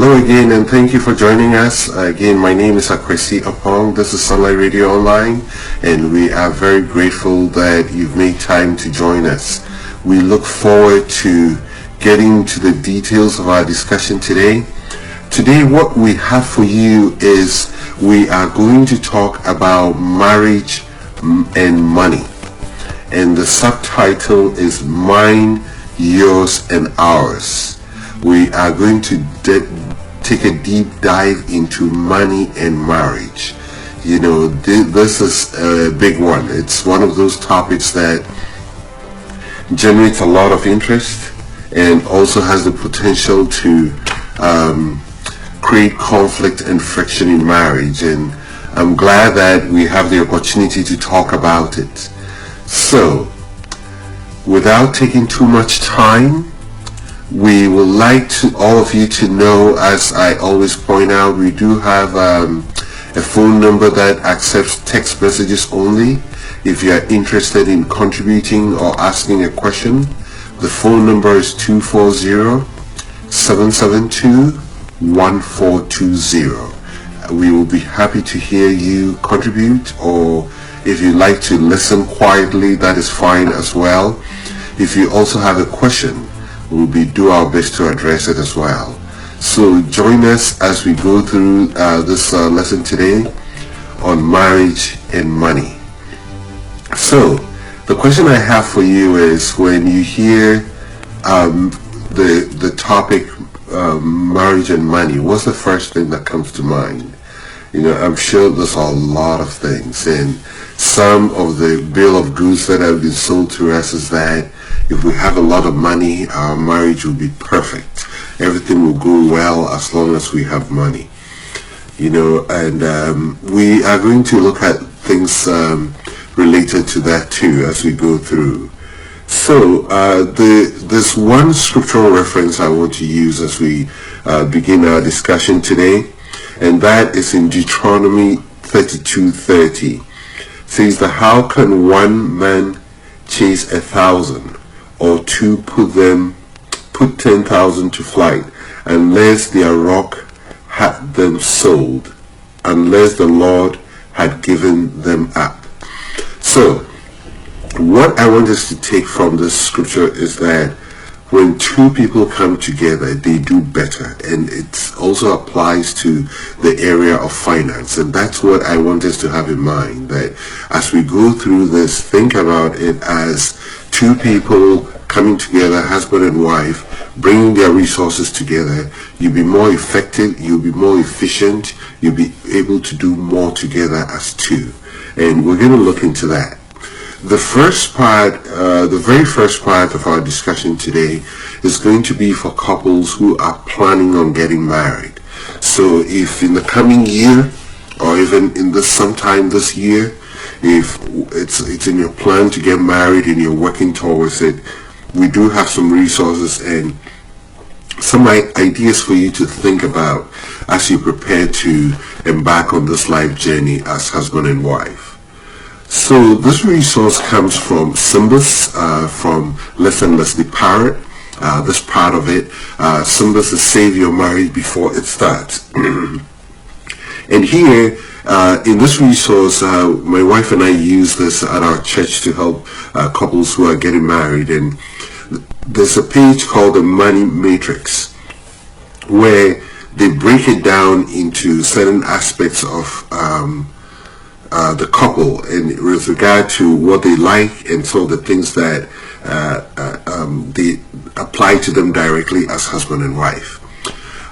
Hello again, and thank you for joining us. Again, my name is Akwesi Apong. This is Sunlight Radio Online, and we are very grateful that you've made time to join us. We look forward to getting to the details of our discussion today. Today, what we have for you is we are going to talk about marriage and money. And the subtitle is Mine, Yours, and Ours. We are going to take a deep dive into money and marriage. You know, this is a big one. It's one of those topics that generates a lot of interest and also has the potential to create conflict and friction in marriage. And I'm glad that we have the opportunity to talk about it. So, without taking too much time, we would like all of you to know, as I always point out, we do have a phone number that accepts text messages only. If you are interested in contributing or asking a question, the phone number is 240-772-1420. We will be happy to hear you contribute, or if you like to listen quietly, that is fine as well. If you also have a question, we'll do our best to address it as well. So join us as we go through this lesson today on marriage and money. So the question I have for you is, when you hear the topic marriage and money, what's the first thing that comes to mind? You know, I'm sure there's a lot of things, and some of the bill of goods that have been sold to us is that if we have a lot of money, our marriage will be perfect. Everything will go well as long as we have money. You know, and we are going to look at things related to that too as we go through. So there's one scriptural reference I want to use as we begin our discussion today, and that is in Deuteronomy 32:30. It says that how can one man chase 1,000, or two put 10,000 to flight, unless their rock had them sold, unless the Lord had given them up. So what I want us to take from this scripture is that when two people come together, they do better, and it also applies to the area of finance. And that's what I want us to have in mind, that as we go through this, think about it as two people coming together, husband and wife, bringing their resources together. You'll be more effective, you'll be more efficient, you'll be able to do more together as two. And we're going to look into that. The first part, the very first part of our discussion today is going to be for couples who are planning on getting married. So if in the coming year, or even in sometime this year, if it's in your plan to get married and you're working towards it, we do have some resources and some ideas for you to think about as you prepare to embark on this life journey as husband and wife. So this resource comes from Symbis, from Listen Leslie Parrott. This part of it, Symbis is Save Your Marriage Before It Starts. And here, in this resource, my wife and I use this at our church to help couples who are getting married. And there's a page called the Money Matrix, where they break it down into certain aspects of the couple in with regard to what they like and some of the things that they apply to them directly as husband and wife.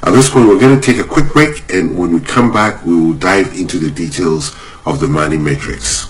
At this point, we're going to take a quick break, and when we come back, we will dive into the details of the Money Matrix.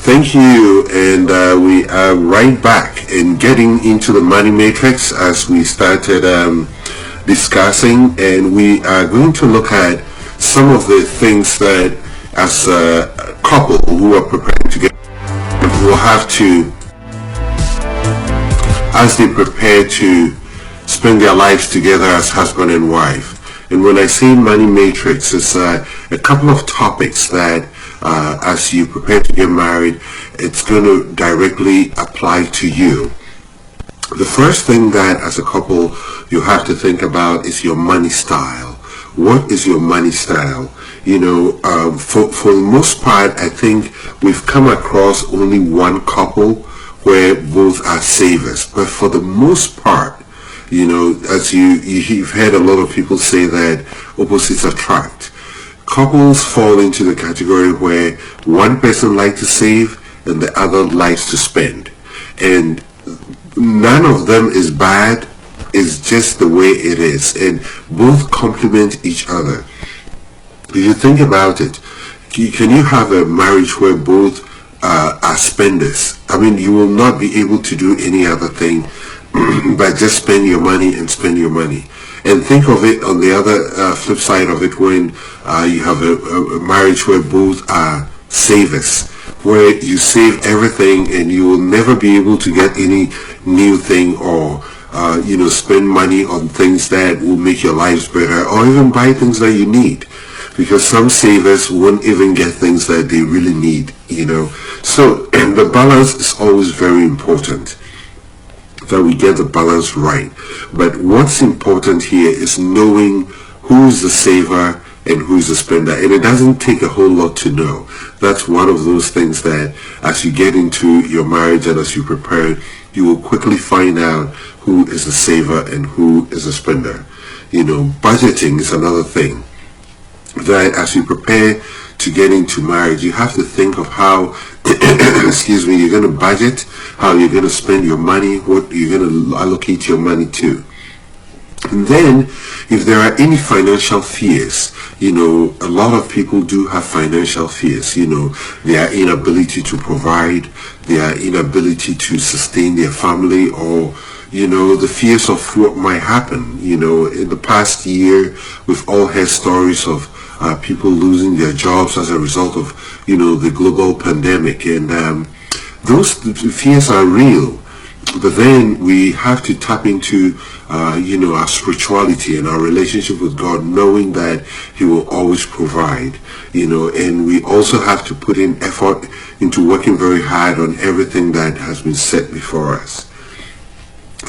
Thank you, and we are right back in getting into the Money Matrix as we started discussing, and we are going to look at some of the things that as a couple who are preparing to get will have to, as they prepare to spend their lives together as husband and wife. And when I say money matrix, it's a couple of topics that as you prepare to get married, it's going to directly apply to you. The first thing that as a couple you have to think about is your money style. What is your money style? You know, for the most part, I think we've come across only one couple where both are savers. But for the most part, you know, as you've heard a lot of people say that opposites attract. Couples fall into the category where one person likes to save and the other likes to spend. And none of them is bad. It's just the way it is. And both complement each other. If you think about it, can you have a marriage where both are spenders? I mean, you will not be able to do any other thing but just spend your money and spend your money. And think of it on the other flip side of it, when you have a marriage where both are savers, where you save everything and you will never be able to get any new thing or you know, spend money on things that will make your lives better, or even buy things that you need, because some savers won't even get things that they really need, you know. So the balance is always very important, that we get the balance right. But what's important here is knowing who is the saver and who is the spender. And it doesn't take a whole lot to know. That's one of those things that as you get into your marriage and as you prepare, you will quickly find out who is a saver and who is a spender. You know, budgeting is another thing that as you prepare to get into marriage, you have to think of how excuse me, you're going to budget, how you're going to spend your money, what you're going to allocate your money to. And then if there are any financial fears, you know, a lot of people do have financial fears, you know, their inability to provide, their inability to sustain their family, or you know, the fears of what might happen. You know, in the past year we've all heard stories of people losing their jobs as a result of, you know, the global pandemic, and those fears are real. But then we have to tap into, you know, our spirituality and our relationship with God, knowing that He will always provide, you know, and we also have to put in effort into working very hard on everything that has been set before us.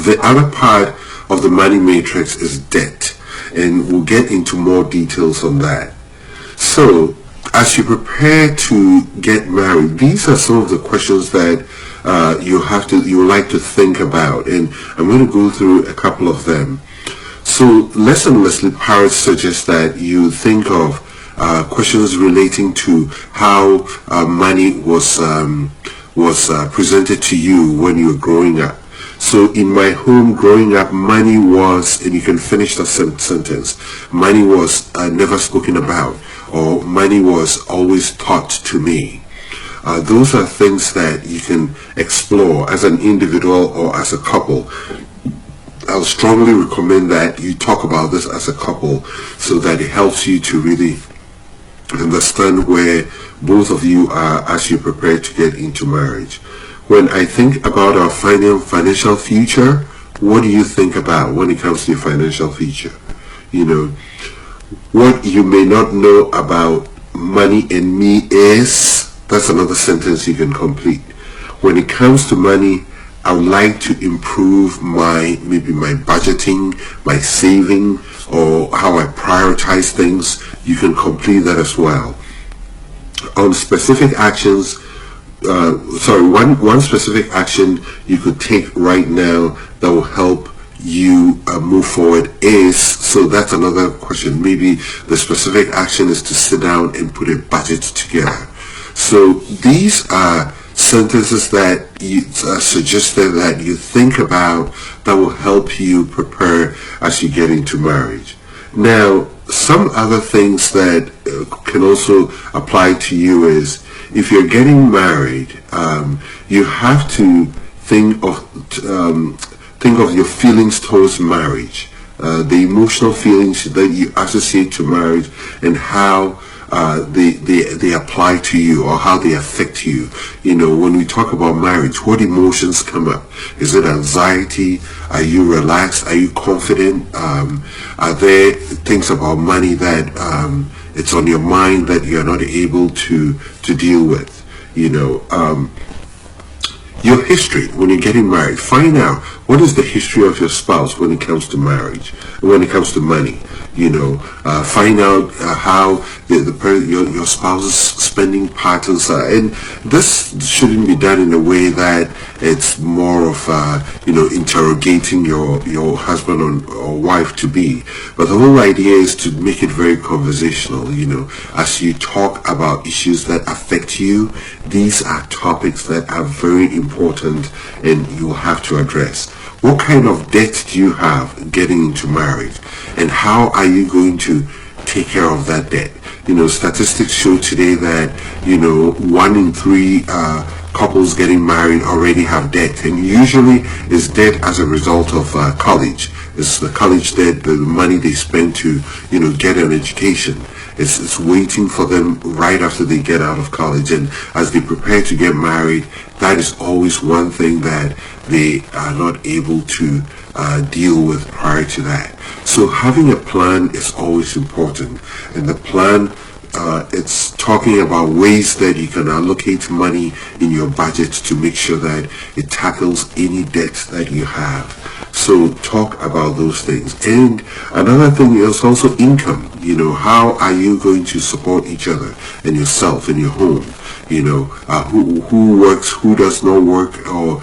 The other part of the money matrix is debt, and we'll get into more details on that. So, as you prepare to get married, these are some of the questions that you like to think about, and I'm going to go through a couple of them. So, Les and Leslie Parrott suggests that you think of questions relating to how money was presented to you when you were growing up. So in my home growing up, money was, and you can finish that sentence, money was never spoken about, or money was always taught to me. Those are things that you can explore as an individual or as a couple. I'll strongly recommend that you talk about this as a couple, so that it helps you to really understand where both of you are as you prepare to get into marriage. When I think about our financial future, what do you think about when it comes to your financial future? You know, what you may not know about money and me is, that's another sentence you can complete. When it comes to money, I would like to improve maybe my budgeting, my saving, or how I prioritize things. You can complete that as well. On specific actions, one specific action you could take right now that will help you move forward is, so that's another question. Maybe the specific action is to sit down and put a budget together. So these are sentences that you suggested that you think about that will help you prepare as you get into marriage. Now, some other things that can also apply to you is, if you're getting married, you have to think of your feelings towards marriage, the emotional feelings that you associate to marriage, and how they apply to you or how they affect you. When we talk about marriage, what emotions come up? Is it anxiety? Are you relaxed? Are you confident? Are there things about money that it's on your mind that you're not able to deal with? Your history when you're getting married. Find out what is the history of your spouse when it comes to marriage, when it comes to money. Find out how your spouse's spending patterns are, and this shouldn't be done in a way that it's more of interrogating your husband or wife to be. But the whole idea is to make it very conversational. As you talk about issues that affect you, these are topics that are very important and you'll have to address. What kind of debt do you have getting into marriage, and how are you going to take care of that debt? Statistics show today that 1 in 3 couples getting married already have debt, and usually it's debt as a result of college. It's the college debt, the money they spend to get an education. It's waiting for them right after they get out of college, and as they prepare to get married, that is always one thing that they are not able to deal with prior to that. So having a plan is always important, and the plan it's talking about ways that you can allocate money in your budget to make sure that it tackles any debt that you have. So talk about those things. And another thing is also income. How are you going to support each other and yourself in your home? Who works, who does not work, or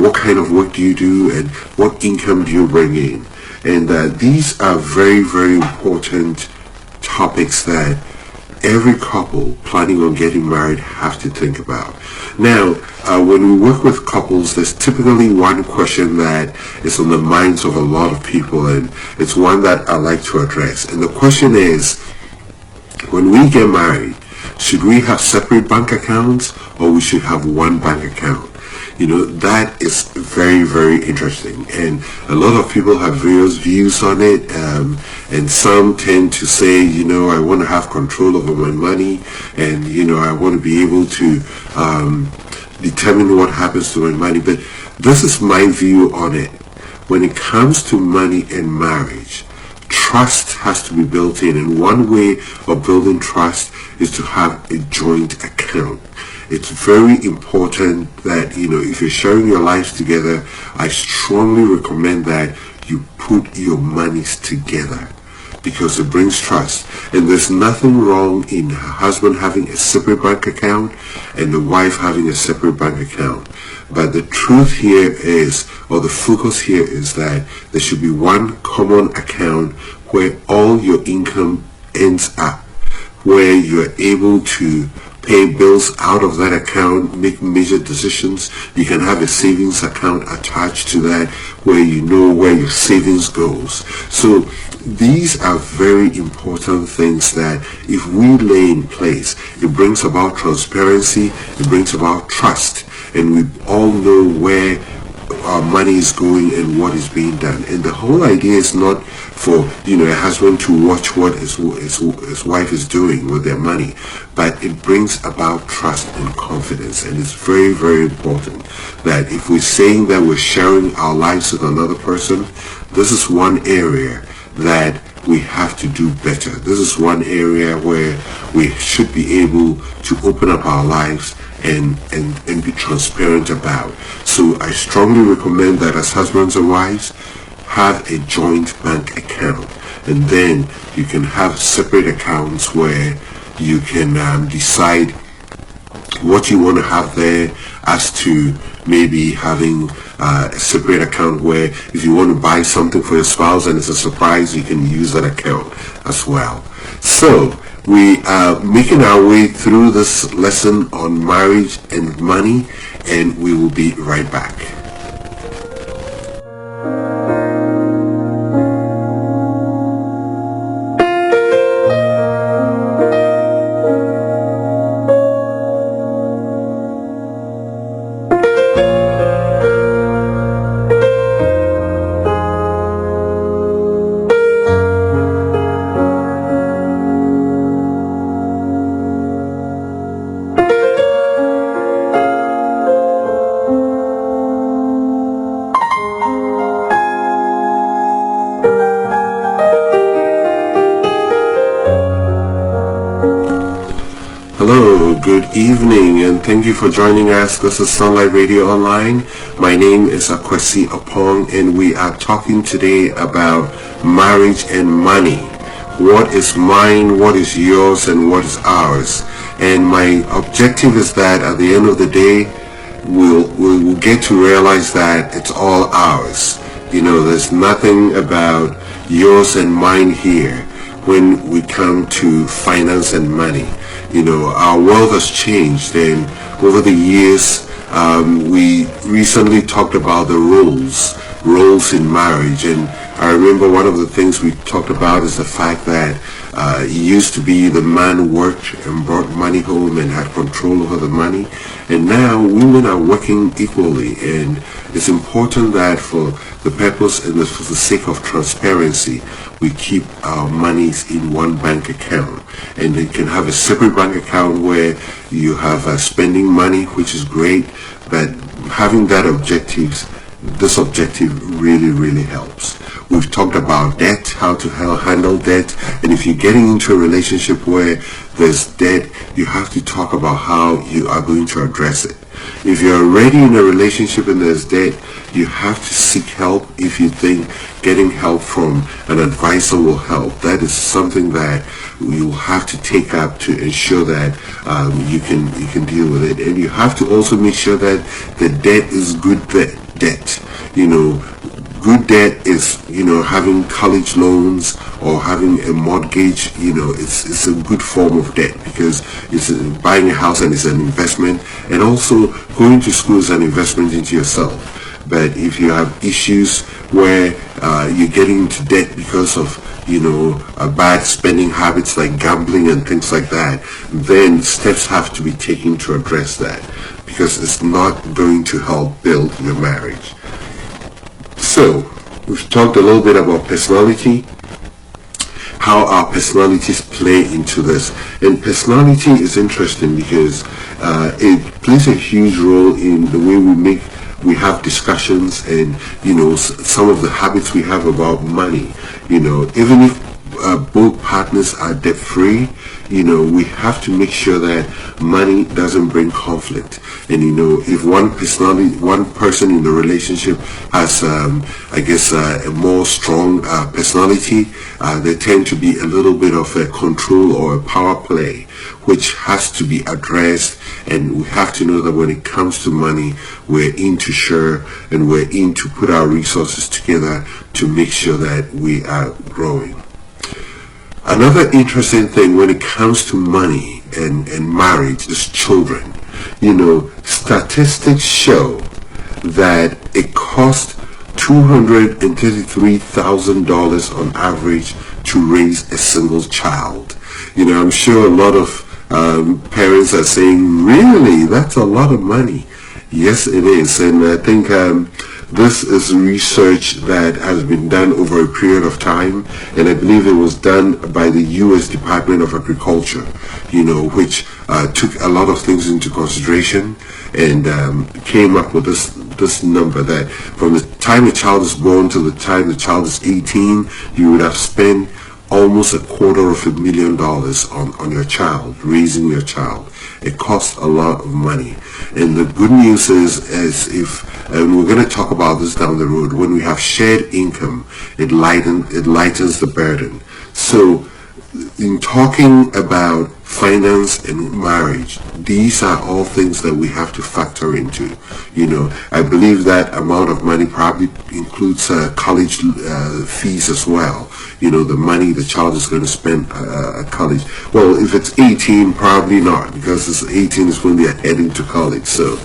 what kind of work do you do, and what income do you bring in? And these are very, very important topics that every couple planning on getting married have to think about. Now, when we work with couples, there's typically one question that is on the minds of a lot of people, and it's one that I like to address. And the question is, when we get married, should we have separate bank accounts, or we should have one bank account? That is very, very interesting, and a lot of people have various views on it, and some tend to say, I want to have control over my money, and I want to be able to determine what happens to my money. But this is my view on it. When it comes to money and marriage, trust has to be built in, and one way of building trust is to have a joint account. It's very important that, if you're sharing your lives together, I strongly recommend that you put your monies together, because it brings trust. And there's nothing wrong in a husband having a separate bank account and the wife having a separate bank account. But the truth here is, or the focus here is, that there should be one common account where all your income ends up, where you're able to pay bills out of that account, make major decisions. You can have a savings account attached to that where you know where your savings goes. So these are very important things that if we lay in place, it brings about transparency, it brings about trust, and we all know where our money is going and what is being done. And the whole idea is not for a husband to watch what his wife is doing with their money, but it brings about trust and confidence. And it's very, very important that if we're saying that we're sharing our lives with another person, this is one area that we have to do better. This is one area where we should be able to open up our lives and be transparent about. So I strongly recommend that as husbands and wives, have a joint bank account, and then you can have separate accounts where you can decide what you want to have there, as to maybe having a separate account where if you want to buy something for your spouse and it's a surprise, you can use that account as well. So we are making our way through this lesson on marriage and money, and we will be right back. evening, and thank you for joining us. This is Sunlight Radio Online. My name is Akwesi Opong, and we are talking today about marriage and money. What is mine, what is yours, and what is ours? And my objective is that at the end of the day, we'll get to realize that it's all ours. You know, there's nothing about yours and mine here when we come to finance and money. You know, our world has changed, and over the years, we recently talked about the roles in marriage. And I remember one of the things we talked about is the fact that it used to be the man worked and brought money home and had control over the money, and now women are working equally. And it's important that for the purpose and for the sake of transparency, we keep our monies in one bank account, and they can have a separate bank account where you have spending money, which is great, but having this objective really helps. We've talked about debt, how to handle debt, and if you're getting into a relationship where there's debt, you have to talk about how you are going to address it. If you're already in a relationship and there's debt, you have to seek help if you think getting help from an advisor will help. That is something that you will have to take up to ensure that you can deal with it. And you have to also make sure that the debt is good debt. You know, good debt is, having college loans or having a mortgage. It's a good form of debt because it's buying a house and it's an investment, and also going to school is an investment into yourself. But if you have issues where you're getting into debt because of bad spending habits like gambling and things like that, then steps have to be taken to address that, because it's not going to help build your marriage. So we've talked a little bit about personality, how our personalities play into this. And personality is interesting because it plays a huge role in the way we have discussions, and some of the habits we have about money. Even if both partners are debt free, we have to make sure that money doesn't bring conflict. And if one person in the relationship has a more strong personality, there tend to be a little bit of a control or a power play, which has to be addressed. And we have to know that when it comes to money, we're in to share, and we're in to put our resources together to make sure that we are growing. Another interesting thing when it comes to money and marriage is children. Statistics show that it costs $233,000 on average to raise a single child. I'm sure a lot of parents are saying, really, that's a lot of money. Yes, it is. And I think this is research that has been done over a period of time, and I believe it was done by the U.S. Department of Agriculture, which took a lot of things into consideration and came up with this number that from the time a child is born to the time the child is 18, you would have spent almost $250,000 on your child, raising your child. It costs a lot of money. And the good news is and we're going to talk about this down the road, when we have shared income, it lightens the burden. So in talking about finance and marriage, these are all things that we have to factor into. I believe that amount of money probably includes college fees as well. The money the child is going to spend at college. Well, if it's 18, probably not, because it's 18 is when they are heading to college. So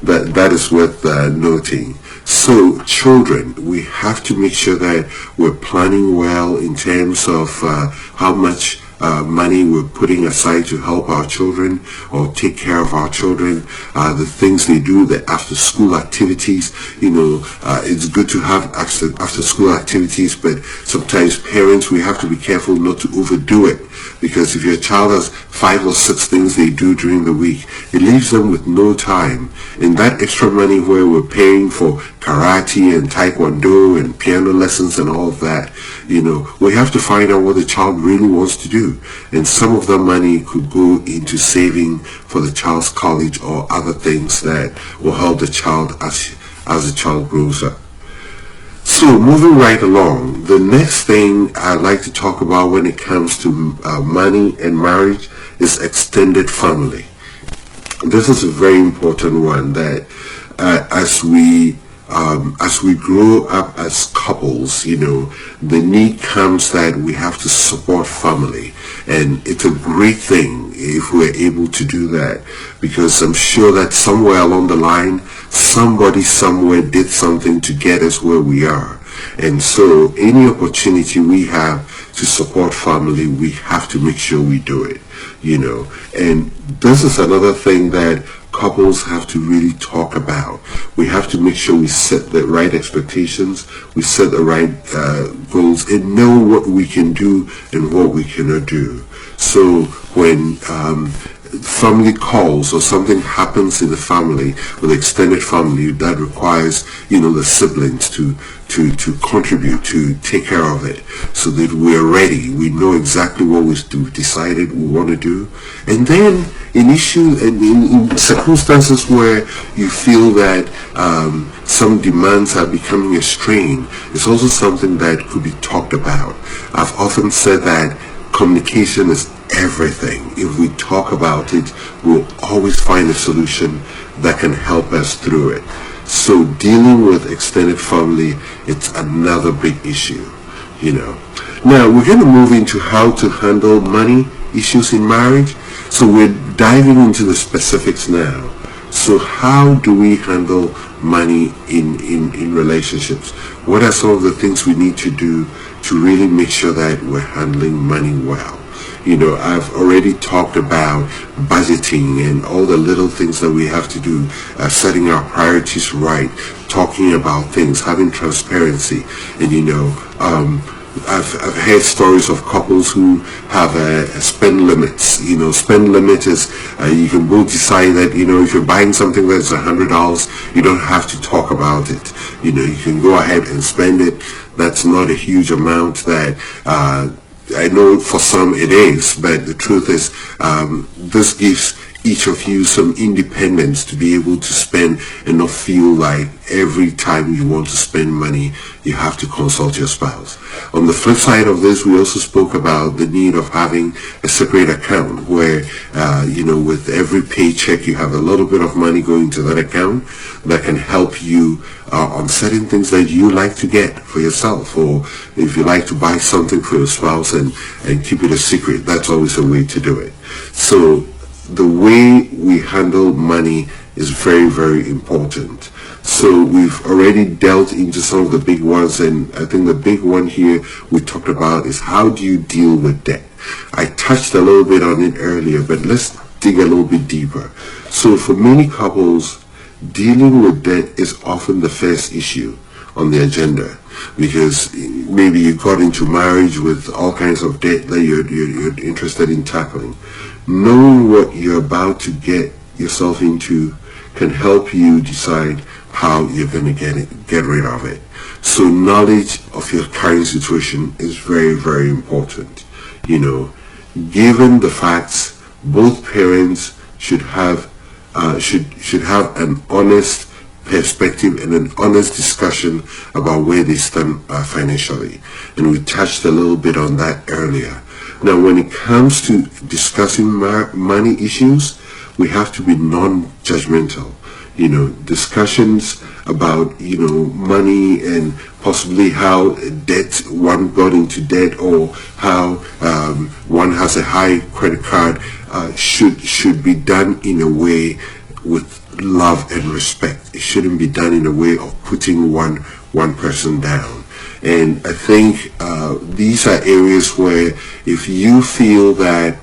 that is worth noting. So children, we have to make sure that we're planning well in terms of how much money we're putting aside to help our children or take care of our children, the things they do, the after school activities. It's good to have after school activities, but sometimes parents, we have to be careful not to overdo it, because if your child has 5 or 6 things they do during the week. It leaves them with no time. And that extra money where we're paying for karate and taekwondo and piano lessons and all of that, we have to find out what the child really wants to do. And some of the money could go into saving for the child's college or other things that will help the child as the child grows up. So moving right along, the next thing I'd like to talk about when it comes to money and marriage is extended family. This is a very important one that as we grow up as couples, the need comes that we have to support family. And it's a great thing if we're able to do that, because I'm sure that somewhere along the line, somebody somewhere did something to get us where we are. And so any opportunity we have to support family, we have to make sure we do it, And this is another thing that couples have to really talk about. We have to make sure we set the right expectations, we set the right goals, and know what we can do and what we cannot do. So when family calls or something happens in the family, with extended family, that requires the siblings to contribute, to take care of it, so that we're ready, we know exactly what we've decided we want to do. And then in circumstances where you feel that some demands are becoming a strain, it's also something that could be talked about. I've often said that communication is everything. If we talk about it, we'll always find a solution that can help us through it. So dealing with extended family, it's another big issue, Now we're going to move into how to handle money issues in marriage. So we're diving into the specifics now. So how do we handle money in relationships? What are some of the things we need to do to really make sure that we're handling money well? I've already talked about budgeting and all the little things that we have to do, setting our priorities right, talking about things, having transparency. And I've heard stories of couples who have spend limits. Spend limit is you can both decide that if you're buying something that's $100, you don't have to talk about it. You can go ahead and spend it. That's not a huge amount that I know for some it is, but the truth is this gives each of you some independence to be able to spend and not feel like every time you want to spend money you have to consult your spouse. On the flip side of this, we also spoke about the need of having a separate account where with every paycheck you have a little bit of money going to that account that can help you on certain things that you like to get for yourself, or if you like to buy something for your spouse and keep it a secret, that's always a way to do it. So the way we handle money is very, very important. So we've already dealt into some of the big ones, and I think the big one here we talked about is how do you deal with debt. I touched a little bit on it earlier, but let's dig a little bit deeper. So for many couples, dealing with debt is often the first issue on the agenda, because maybe you got into marriage with all kinds of debt that you're interested in tackling. Knowing what you're about to get yourself into can help you decide how you're going to get rid of it. So knowledge of your current situation is very, very important. Given the facts, both parents should have an honest perspective and an honest discussion about where they stand financially. And we touched a little bit on that earlier. Now, when it comes to discussing money issues, we have to be non-judgmental. Discussions about, money and possibly how one got into debt, or how one has a high credit card should be done in a way with love and respect. It shouldn't be done in a way of putting one person down. And I think these are areas where if you feel that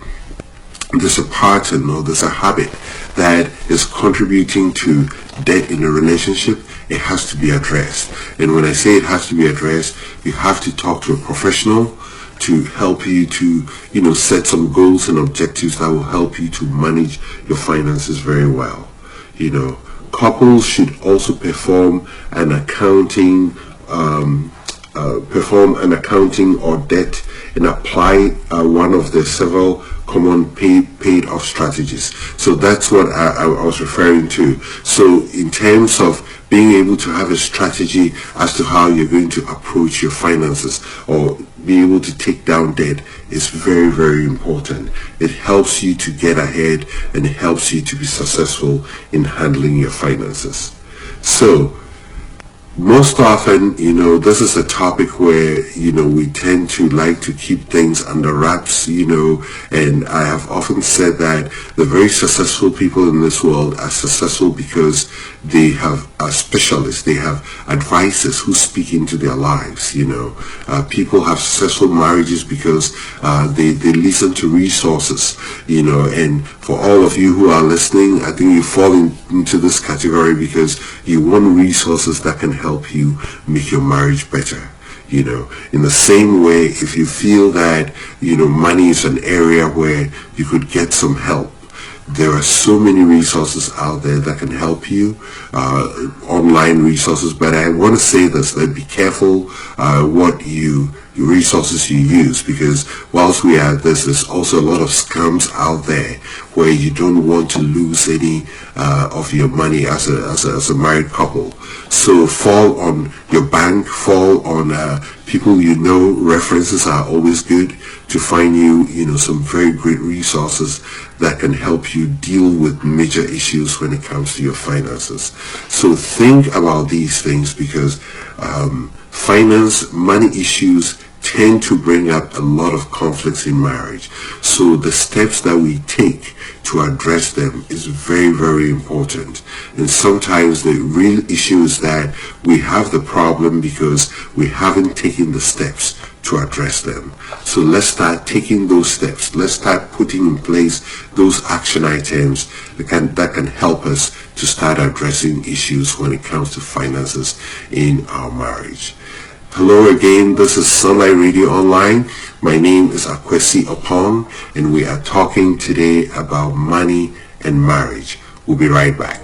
there's a pattern or there's a habit that is contributing to debt in a relationship, it has to be addressed. And when I say it has to be addressed, you have to talk to a professional to help you to, set some goals and objectives that will help you to manage your finances very well. Couples should also perform an accounting or debt and apply one of the several common paid off strategies. So that's what I was referring to. So in terms of being able to have a strategy as to how you're going to approach your finances or be able to take down debt is very, very important. It helps you to get ahead and it helps you to be successful in handling your finances. So most often, this is a topic where, we tend to like to keep things under wraps, and I have often said that the very successful people in this world are successful because they have specialists, they have advisors who speak into their lives, people have successful marriages because they listen to resources, and for all of you who are listening, I think you fall into this category because you want resources that can help you make your marriage better. In the same way, if you feel that, money is an area where you could get some help, there are so many resources out there that can help you, online resources, but I want to say this, that be careful what resources you use, because whilst we are this, there's also a lot of scams out there where you don't want to lose any of your money as a married couple. So fall on your bank, fall on people references are always good to find you, some very great resources that can help you deal with major issues when it comes to your finances. So think about these things because money issues tend to bring up a lot of conflicts in marriage. So the steps that we take to address them is very, very important. And sometimes the real issue is that we have the problem because we haven't taken the steps to address them. So let's start taking those steps. Let's start putting in place those action items that can help us to start addressing issues when it comes to finances in our marriage. Hello again, this is Sunlight Radio Online. My name is Akwesi Opong and we are talking today about money and marriage. We'll be right back.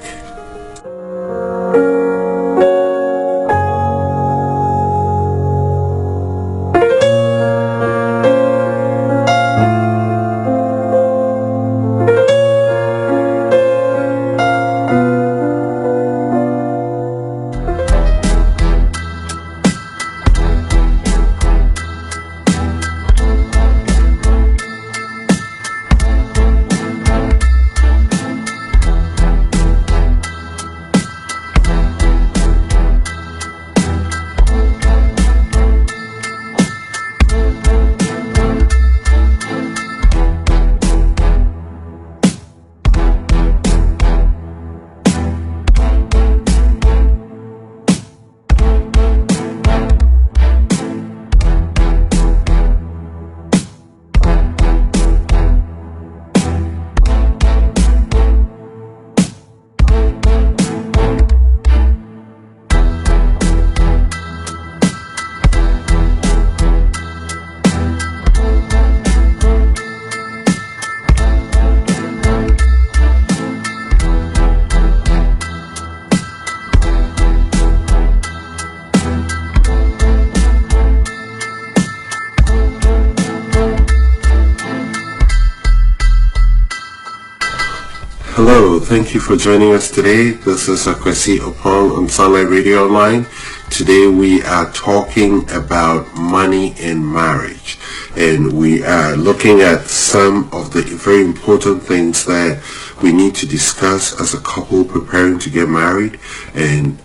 Hello, thank you for joining us today. This is Akwesi Opong on Sunlight Radio Online. Today we are talking about money and marriage, and we are looking at some of the very important things that we need to discuss as a couple preparing to get married, and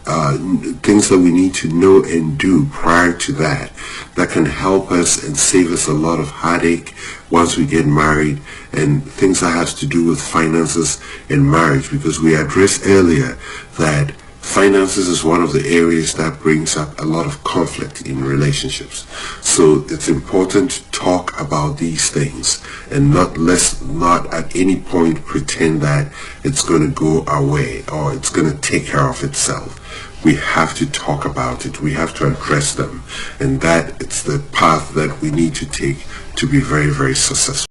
things that we need to know and do prior to that can help us and save us a lot of heartache once we get married, and things that has to do with finances and marriage, because we addressed earlier that finances is one of the areas that brings up a lot of conflict in relationships. So it's important to talk about these things and let's not at any point pretend that it's going to go our way or it's going to take care of itself. we have to talk about it. We have to address them. And that it's the path that we need to take to be very, very successful.